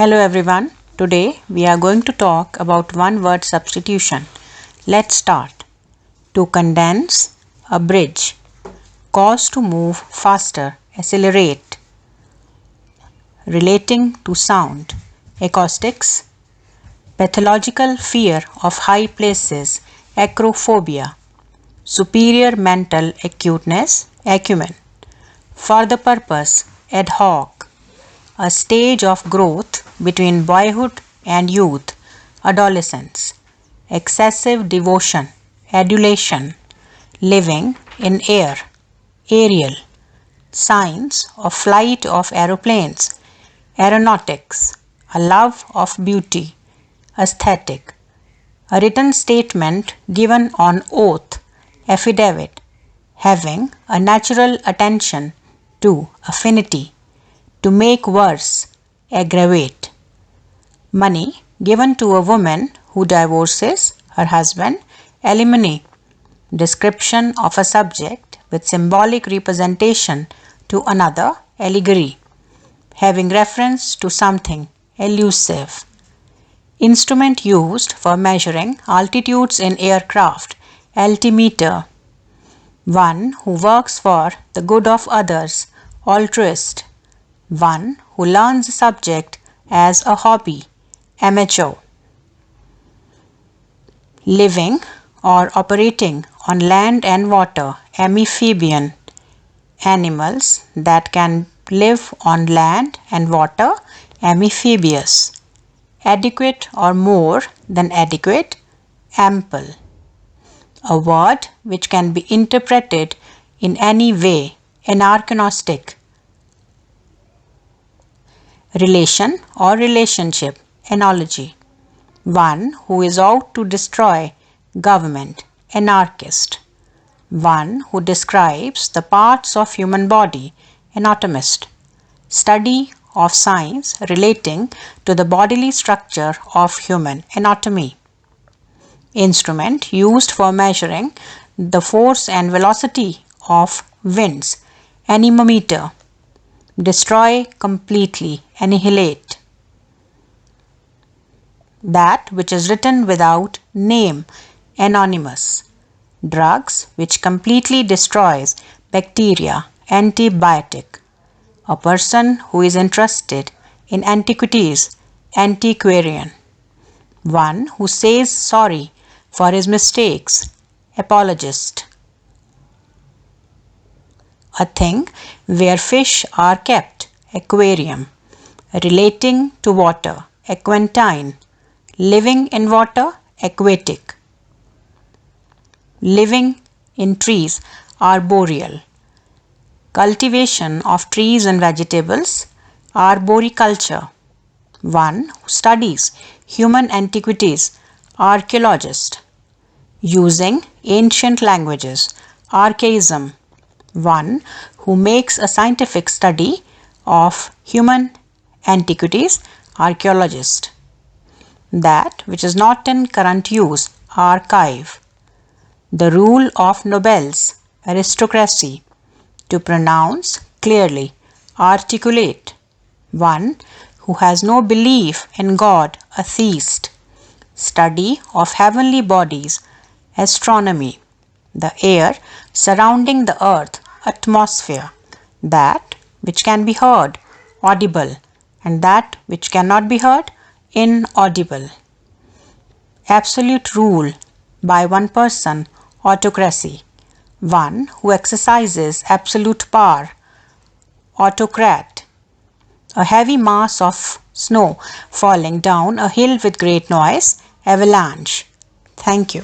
Hello everyone. Today we are going to talk about one word substitution. Let's start. To condense, abridge, cause to move faster, accelerate. Relating to sound, acoustics, pathological fear of high places, acrophobia, superior mental acuteness, acumen. For the purpose, ad hoc, a stage of growth between boyhood and youth, adolescence, excessive devotion, adulation, living in air, aerial, science of flight of aeroplanes, aeronautics, a love of beauty, aesthetic, a written statement given on oath, affidavit, having a natural attention to affinity, to make worse, aggravate. Money given to a woman who divorces her husband, alimony. Description of a subject with symbolic representation to another, allegory. Having reference to something, elusive. Instrument used for measuring altitudes in aircraft, altimeter. One who works for the good of others, altruist. One who learns a subject as a hobby, amateur. Living or operating on land and water, amphibian. Animals that can live on land and water, amphibious. Adequate or more than adequate, ample. A word which can be interpreted in any way, anachronistic. Relation or relationship, analogy. One who is out to destroy government, anarchist. One who describes the parts of human body, anatomist. Study of science relating to the bodily structure of human anatomy. Instrument used for measuring the force and velocity of winds, anemometer. Destroy completely, annihilate. That which is written without name, anonymous. Drugs which completely destroys bacteria, antibiotic. A person who is interested in antiquities, antiquarian. One who says sorry for his mistakes, apologist. A thing where fish are kept, aquarium. Relating to water, aquantine. Living in water, aquatic. Living in trees, arboreal. Cultivation of trees and vegetables, arboriculture. One who studies human antiquities, archaeologist. Using ancient languages, archaism. One who makes a scientific study of human antiquities, archaeologist. That which is not in current use, archive. The rule of nobles, aristocracy. To pronounce clearly, articulate. One who has no belief in God, a theist. Study of heavenly bodies, astronomy. The air surrounding the earth, atmosphere. That which can be heard, audible, and that which cannot be heard, inaudible. Absolute rule by one person, autocracy. One who exercises absolute power, autocrat. A heavy mass of snow falling down a hill with great noise, avalanche. Thank you.